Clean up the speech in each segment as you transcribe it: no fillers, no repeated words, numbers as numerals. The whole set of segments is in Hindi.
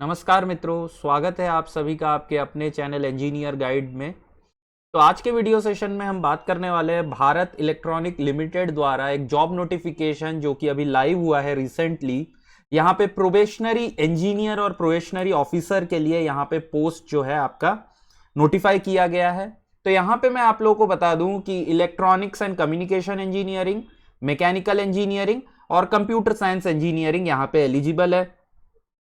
नमस्कार मित्रों, स्वागत है आप सभी का आपके अपने चैनल इंजीनियर गाइड में। तो आज के वीडियो सेशन में हम बात करने वाले हैं भारत इलेक्ट्रॉनिक लिमिटेड द्वारा एक जॉब नोटिफिकेशन जो कि अभी लाइव हुआ है रिसेंटली। यहाँ पे प्रोबेशनरी इंजीनियर और प्रोबेशनरी ऑफिसर के लिए यहाँ पे पोस्ट जो है आपका नोटिफाई किया गया है। तो यहाँ पे मैं आप लोगों को बता दूं कि electronics and communication engineering, mechanical engineering और कंप्यूटर साइंस इंजीनियरिंग यहाँ पे एलिजिबल है।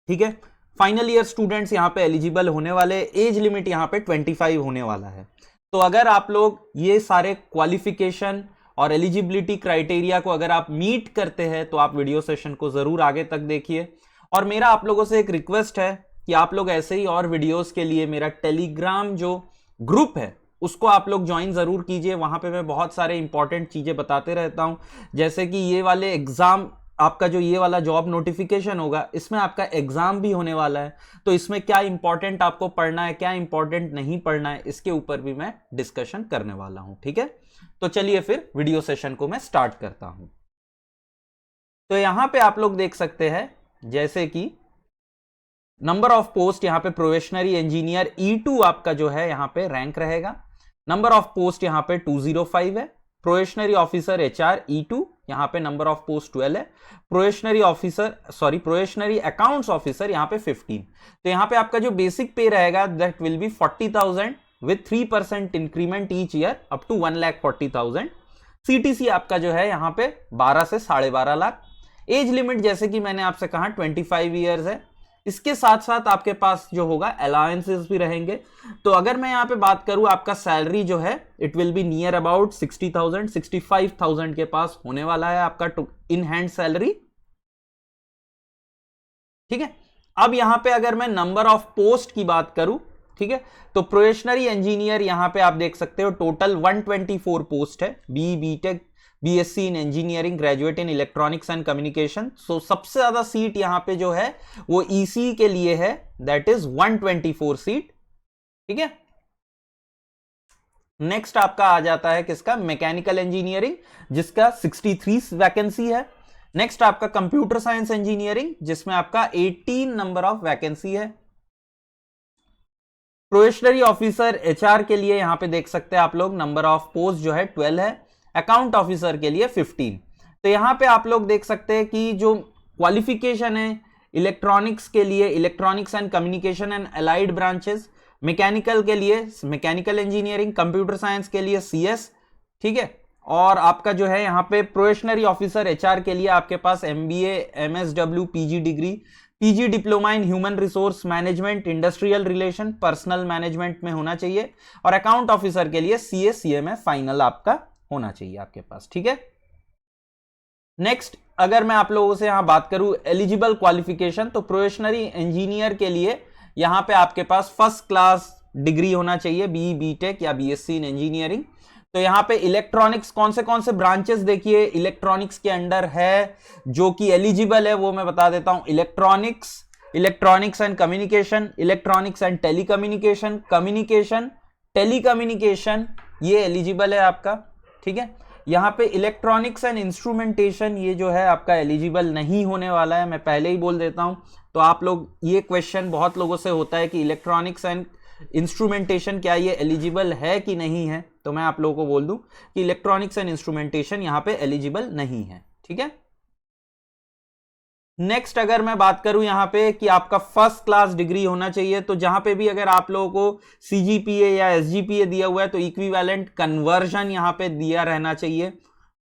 ठीक है, फाइनल ईयर स्टूडेंट्स यहाँ पे एलिजिबल होने वाले। एज लिमिट यहाँ पे 25 होने वाला है। तो अगर आप लोग ये सारे क्वालिफिकेशन और एलिजिबिलिटी क्राइटेरिया को अगर आप मीट करते हैं तो आप वीडियो सेशन को जरूर आगे तक देखिए। और मेरा आप लोगों से एक रिक्वेस्ट है कि आप लोग ऐसे ही और वीडियोस के लिए मेरा टेलीग्राम जो ग्रुप है उसको आप लोग ज्वाइन जरूर कीजिए। वहां पे मैं बहुत सारे इंपॉर्टेंट चीजें बताते रहता हूं, जैसे कि ये वाले एग्जाम, आपका जो ये वाला जॉब नोटिफिकेशन होगा इसमें आपका एग्जाम भी होने वाला है। तो इसमें क्या इंपॉर्टेंट आपको पढ़ना है, क्या इंपॉर्टेंट नहीं पढ़ना है, इसके ऊपर भी मैं डिस्कशन करने वाला हूं। ठीक है, तो चलिए फिर वीडियो सेशन को मैं स्टार्ट करता हूं। तो यहां पे आप लोग देख सकते हैं जैसे कि नंबर ऑफ पोस्ट यहाँ पे प्रोबेशनरी इंजीनियर E2 आपका जो है यहाँ पे रैंक रहेगा। नंबर ऑफ पोस्ट यहाँ पे 205 है। प्रोबेशनरी ऑफिसर HR E2 यहाँ पे नंबर ऑफ पोस्ट 12 है। प्रोबेशनरी अकाउंट्स ऑफिसर यहाँ पे 15। तो यहाँ पे आपका जो बेसिक पे रहेगा that will be 40,000 with 3% increment each year up to 1,40,000। CTC आपका जो है यहाँ पे 12 से 12.5 लाख। एज लिमिट जैसे कि मैंने आपसे कहा 25 ईयर्स है। इसके साथ साथ आपके पास जो होगा अलाउंसेस भी रहेंगे। तो अगर मैं यहां पे बात करूं, आपका सैलरी जो है it will be near about 60,000 65,000 के पास होने वाला है आपका इन हैंड सैलरी। ठीक है, अब यहां पे अगर मैं नंबर ऑफ पोस्ट की बात करूं, ठीक है, तो प्रोबेशनरी इंजीनियर यहां पे आप देख सकते हो टोटल 124 पोस्ट है। BTech BSc in engineering, graduate in electronics and communication. So सबसे ज्यादा सीट यहां पे जो है वो EC के लिए है, दैट इज 124 सीट। ठीक है, नेक्स्ट आपका आ जाता है किसका, मैकेनिकल इंजीनियरिंग जिसका 63 वैकेंसी है। नेक्स्ट आपका कंप्यूटर साइंस इंजीनियरिंग जिसमें आपका 18 नंबर ऑफ वैकेंसी है। प्रोबेशनरी ऑफिसर HR के लिए यहां पे देख सकते हैं आप लोग नंबर ऑफ पोस्ट जो है 12 है। अकाउंट ऑफिसर के लिए 15। तो यहां पे आप लोग देख सकते हैं कि जो क्वालिफिकेशन है इलेक्ट्रॉनिक्स के लिए, electronics and communication and allied branches, mechanical के लिए मैकेनिकल इंजीनियरिंग, कंप्यूटर साइंस के लिए CS। ठीक है, और आपका जो है यहाँ पे प्रोबेशनरी ऑफिसर HR के लिए आपके पास MBA, MSW, PG degree, PG diploma in human resource management, industrial relation, personal management में होना चाहिए। और अकाउंट ऑफिसर के लिए CA CMA फाइनल आपका होना चाहिए आपके पास। ठीक है, नेक्स्ट अगर मैं आप लोगों से यहां बात करूं एलिजिबल क्वालिफिकेशन, तो प्रोबेशनरी इंजीनियर के लिए यहां पे आपके पास फर्स्ट क्लास डिग्री होना चाहिए, BTech या BSc इन इंजीनियरिंग। तो यहां पे इलेक्ट्रॉनिक्स कौन से ब्रांचेस देखिए इलेक्ट्रॉनिक्स के अंडर है जो कि एलिजिबल है, वो मैं बता देता हूं। Electronics and communication, electronics and telecommunication, communication, telecommunication ये एलिजिबल है आपका। ठीक है, यहां पे इलेक्ट्रॉनिक्स एंड इंस्ट्रूमेंटेशन ये जो है आपका एलिजिबल नहीं होने वाला है, मैं पहले ही बोल देता हूं। तो आप लोग, ये क्वेश्चन बहुत लोगों से होता है कि इलेक्ट्रॉनिक्स एंड इंस्ट्रूमेंटेशन क्या ये एलिजिबल है कि नहीं है, तो मैं आप लोगों को बोल दूं कि इलेक्ट्रॉनिक्स एंड इंस्ट्रूमेंटेशन यहां पे एलिजिबल नहीं है। ठीक है, नेक्स्ट अगर मैं बात करूं यहां पे कि आपका फर्स्ट क्लास डिग्री होना चाहिए, तो जहां पे भी अगर आप लोगों को CGPA या SGPA दिया हुआ है तो इक्विवेलेंट कन्वर्जन यहां पे दिया रहना चाहिए।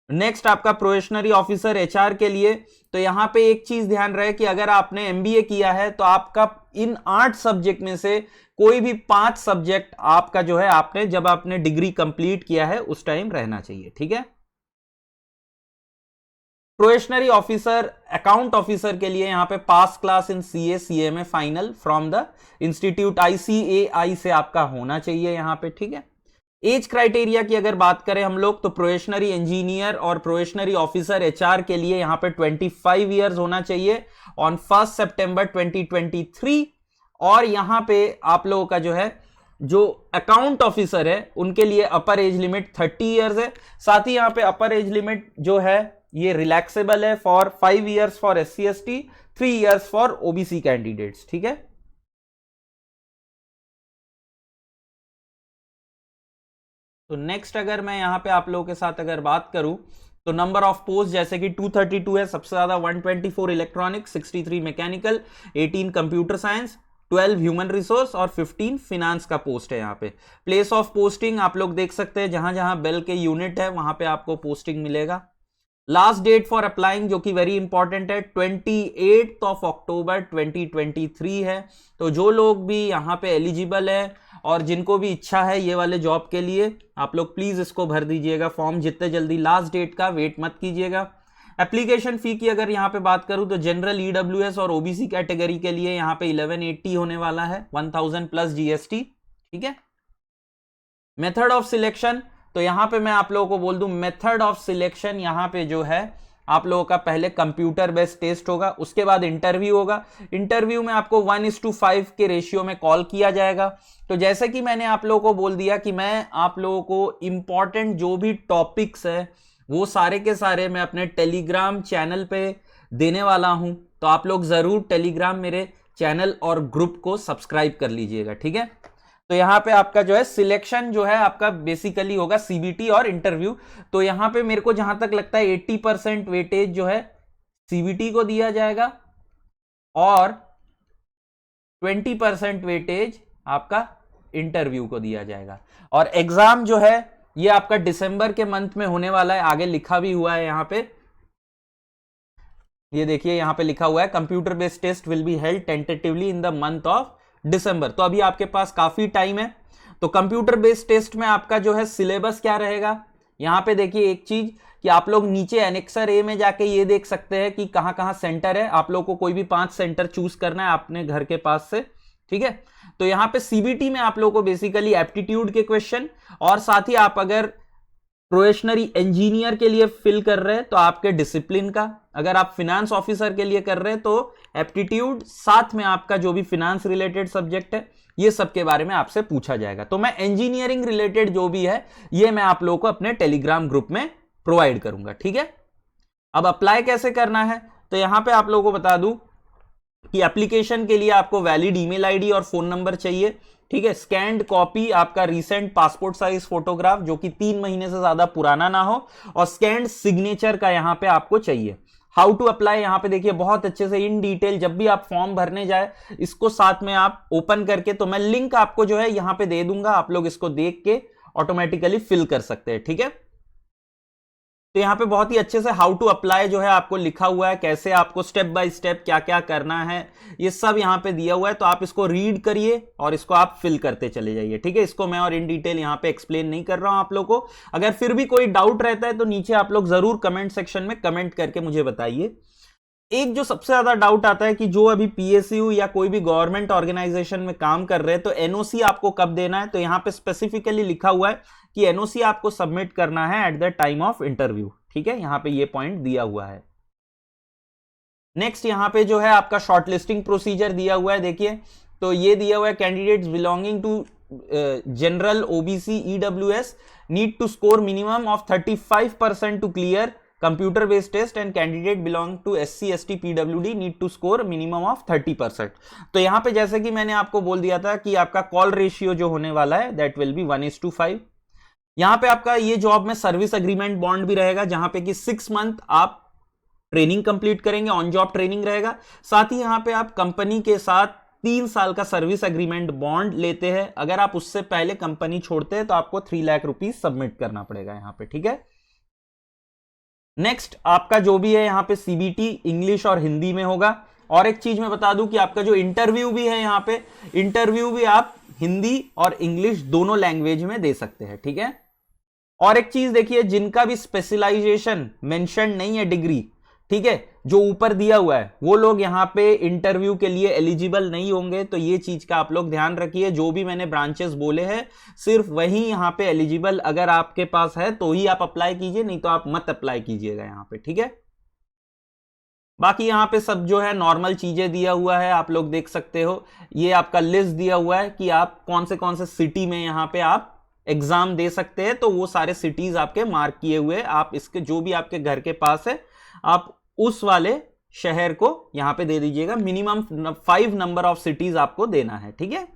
नेक्स्ट आपका प्रोबेशनरी ऑफिसर HR के लिए, तो यहां पे एक चीज ध्यान रहे कि अगर आपने MBA किया है तो आपका इन 8 सब्जेक्ट में से कोई भी 5 सब्जेक्ट आपका जो है आपने जब आपने डिग्री कंप्लीट किया है उस टाइम रहना चाहिए। ठीक है, प्रोबेशनरी ऑफिसर अकाउंट ऑफिसर के लिए यहां पे pass class in CA CMA final from the institute ICAI से आपका होना चाहिए यहां पे। ठीक है, एज क्राइटेरिया की अगर बात करें हम लोग, तो प्रोबेशनरी इंजीनियर और प्रोबेशनरी ऑफिसर HR के लिए यहां पे 25 ईयर्स होना चाहिए ऑन 1 सितंबर 2023। और यहां पे आप लोगों का जो है जो अकाउंट ऑफिसर है उनके लिए अपर एज लिमिट 30 ईयर्स है। साथ ही यहां पे अपर एज लिमिट जो है ये रिलैक्सेबल है for 5 years for SC ST, 3 years for OBC candidates. ठीक है, तो नेक्स्ट अगर मैं यहाँ पे आप लोगों के साथ अगर बात करूं तो नंबर ऑफ पोस्ट जैसे कि 232 है सबसे ज्यादा, 124 electronics, 63 mechanical, 18 computer science, 12 human resource और 15 फिनांस का पोस्ट है यहाँ पे। प्लेस ऑफ पोस्टिंग आप लोग देख सकते हैं, जहां जहां बेल के यूनिट है वहां पे आपको पोस्टिंग मिलेगा। लास्ट डेट फॉर अप्लाइंग जो कि वेरी इंपॉर्टेंट है 28 ऑफ अक्टूबर 2023 है। तो जो लोग भी यहाँ पे एलिजिबल है और जिनको भी इच्छा है ये वाले जॉब के लिए, आप लोग प्लीज इसको भर दीजिएगा फॉर्म जितने जल्दी, लास्ट डेट का वेट मत कीजिएगा। एप्लीकेशन फी की अगर यहाँ पे बात करूं तो जनरल ईडब्ल्यूएस और ओबीसी कैटेगरी के लिए यहाँ पे 1180 होने वाला है, 1000 प्लस जीएसटी। ठीक है। मेथड ऑफ सिलेक्शन, तो यहां पे मैं आप लोगों को बोल दूं, मेथड ऑफ सिलेक्शन यहां पे जो है आप लोगों का पहले कंप्यूटर बेस्ड टेस्ट होगा, उसके बाद इंटरव्यू होगा। इंटरव्यू में आपको 1:5 के रेशियो में कॉल किया जाएगा। तो जैसे कि मैंने आप लोगों को बोल दिया कि मैं आप लोगों को इंपॉर्टेंट जो भी टॉपिक्स है वो सारे के सारे मैं अपने टेलीग्राम चैनल पे देने वाला हूं, तो आप लोग जरूर टेलीग्राम मेरे चैनल और ग्रुप को सब्सक्राइब कर लीजिएगा। ठीक है। तो यहां पे आपका जो है सिलेक्शन जो है आपका बेसिकली होगा सीबीटी और इंटरव्यू। तो यहां पे मेरे को जहां तक लगता है 80% वेटेज जो है सीबीटी को दिया जाएगा और 20% वेटेज आपका इंटरव्यू को दिया जाएगा। और एग्जाम जो है ये आपका दिसंबर के मंथ में होने वाला है, आगे लिखा भी हुआ है यहां पे, ये देखिए यहां पे लिखा हुआ है computer based test will be held tentatively in the month of December. तो अभी आपके पास काफी टाइम है। तो कंप्यूटर बेस्ड टेस्ट में आपका जो है सिलेबस क्या रहेगा, यहां पे देखिए एक चीज कि आप लोग नीचे एनेक्सर ए में जाके ये देख सकते हैं कि कहां कहां सेंटर है। आप लोग को कोई भी 5 सेंटर चूज करना है अपने घर के पास से। ठीक है। तो यहां पे सीबीटी में आप लोग को बेसिकली एप्टीट्यूड के क्वेश्चन, और साथ ही आप अगर प्रोबेशनरी इंजीनियर के लिए फिल कर रहे हैं तो आपके डिसिप्लिन का, अगर आप फिनेंस ऑफिसर के लिए कर रहे हैं तो एप्टीट्यूड, साथ में आपका जो भी फिनेंस रिलेटेड सब्जेक्ट है ये सब के बारे में आपसे पूछा जाएगा। तो मैं इंजीनियरिंग रिलेटेड जो भी है ये मैं आप लोगों को अपने टेलीग्राम ग्रुप में प्रोवाइड करूंगा। ठीक है। अब अप्लाई कैसे करना है, तो यहां पे आप लोगों को बता दूं कि एप्लीकेशन के लिए आपको वैलिड ईमेल आईडी और फोन नंबर चाहिए। ठीक है। स्कैन्ड कॉपी आपका रीसेंट पासपोर्ट साइज फोटोग्राफ जो कि 3 महीने से ज्यादा पुराना ना हो, और स्कैन्ड सिग्नेचर का यहां पे आपको चाहिए। हाउ टू अप्लाई यहां पे देखिए बहुत अच्छे से इन डिटेल, जब भी आप फॉर्म भरने जाए इसको साथ में आप ओपन करके, तो मैं लिंक आपको जो है यहां पे दे दूंगा, आप लोग इसको देख के ऑटोमेटिकली फिल कर सकते हैं। ठीक है। तो यहां पे बहुत ही अच्छे से हाउ टू अप्लाई जो है आपको लिखा हुआ है, कैसे आपको स्टेप बाय स्टेप क्या क्या करना है ये सब यहां पे दिया हुआ है। तो आप इसको रीड करिए और इसको आप फिल करते चले जाइए। ठीक है। इसको मैं और इन डिटेल यहां पे एक्सप्लेन नहीं कर रहा हूं आप लोग को। अगर फिर भी कोई डाउट रहता है तो नीचे आप लोग जरूर कमेंट सेक्शन में कमेंट करके मुझे बताइए। एक जो सबसे ज्यादा डाउट आता है कि जो अभी पीएसयू या कोई भी गवर्नमेंट ऑर्गेनाइजेशन में काम कर रहे हैं तो एनओसी आपको कब देना है, तो यहां पे स्पेसिफिकली लिखा हुआ है कि एनओसी आपको सबमिट करना है at the time of interview. ठीक है। यहां पे ये पॉइंट दिया हुआ है। नेक्स्ट यहां पे जो है आपका शॉर्टलिस्टिंग प्रोसीजर दिया हुआ है, देखिए तो ये दिया हुआ है candidates belonging to general OBC EWS need to score minimum of 35% to clear computer based test, and candidate belong to SC ST PWD need to score minimum of 30%। तो यहां पे जैसे कि मैंने आपको बोल दिया था कि आपका कॉल रेशियो जो होने वाला है दैट विल बी 1:5। यहां पे आपका ये जॉब में सर्विस एग्रीमेंट बॉन्ड भी रहेगा, जहां पे कि 6 मंथ आप ट्रेनिंग कंप्लीट करेंगे, ऑन जॉब ट्रेनिंग रहेगा। साथ ही यहां पे आप कंपनी के साथ 3 साल का सर्विस एग्रीमेंट बॉन्ड लेते हैं। अगर आप उससे पहले कंपनी छोड़ते हैं तो आपको 3 लाख रुपीज सबमिट करना पड़ेगा यहां पे। ठीक है। नेक्स्ट आपका जो भी है यहां पे सीबीटी इंग्लिश और हिंदी में होगा। और एक चीज मैं बता दूं कि आपका जो इंटरव्यू भी है यहां पे, इंटरव्यू भी आप हिंदी और इंग्लिश दोनों लैंग्वेज में दे सकते हैं। ठीक है। और एक चीज देखिए, जिनका भी स्पेशलाइजेशन मेंशन नहीं है डिग्री, ठीक है, जो ऊपर दिया हुआ है, वो लोग यहां पे इंटरव्यू के लिए एलिजिबल नहीं होंगे। तो ये चीज का आप लोग ध्यान रखिए। जो भी मैंने ब्रांचेस बोले हैं सिर्फ वही यहां पे एलिजिबल अगर आपके पास है तो ही आप अप्लाई कीजिए, नहीं तो आप मत अप्लाई कीजिएगा यहां पे। ठीक है। बाकी यहां पे सब जो है नॉर्मल चीजें दिया हुआ है, आप लोग देख सकते हो। ये आपका लिस्ट दिया हुआ है कि आप कौन से सिटी में यहां पे आप एग्जाम दे सकते हैं। तो वो सारे सिटीज आपके मार्क किए हुए, आप इसके जो भी आपके घर के पास है आप उस वाले शहर को यहां पे दे दीजिएगा। मिनिमम 5 नंबर ऑफ सिटीज आपको देना है। ठीक है।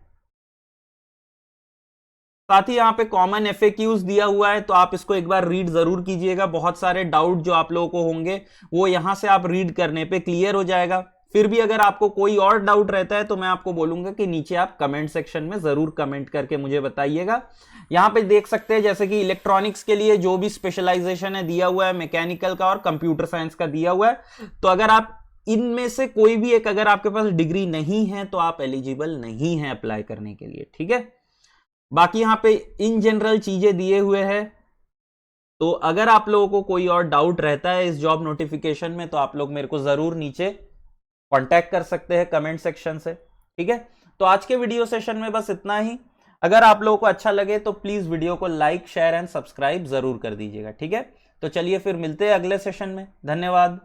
साथ ही यहाँ पे कॉमन एफएक्यूज दिया हुआ है, तो आप इसको एक बार रीड जरूर कीजिएगा। बहुत सारे डाउट जो आप लोगों को होंगे वो यहां से आप रीड करने पे क्लियर हो जाएगा। फिर भी अगर आपको कोई और डाउट रहता है तो मैं आपको बोलूंगा कि नीचे आप कमेंट सेक्शन में जरूर कमेंट करके मुझे बताइएगा। यहां पे देख सकते हैं जैसे कि इलेक्ट्रॉनिक्स के लिए जो भी स्पेशलाइजेशन है दिया हुआ है, मैकेनिकल का और कंप्यूटर साइंस का दिया हुआ है। तो अगर आप इनमें से कोई भी एक, अगर आपके पास डिग्री नहीं है तो आप एलिजिबल नहीं है अप्लाई करने के लिए, ठीक है। बाकी यहां पे इन जनरल चीजें दिए हुए हैं। तो अगर आप लोगों को कोई और डाउट रहता है इस जॉब नोटिफिकेशन में तो आप लोग मेरे को जरूर नीचे कांटेक्ट कर सकते हैं कमेंट सेक्शन से, ठीक है। तो आज के वीडियो सेशन में बस इतना ही। अगर आप लोगों को अच्छा लगे तो प्लीज वीडियो को लाइक, शेयर एंड सब्सक्राइब जरूर कर दीजिएगा, ठीक है। तो चलिए फिर मिलते हैं अगले सेशन में। धन्यवाद।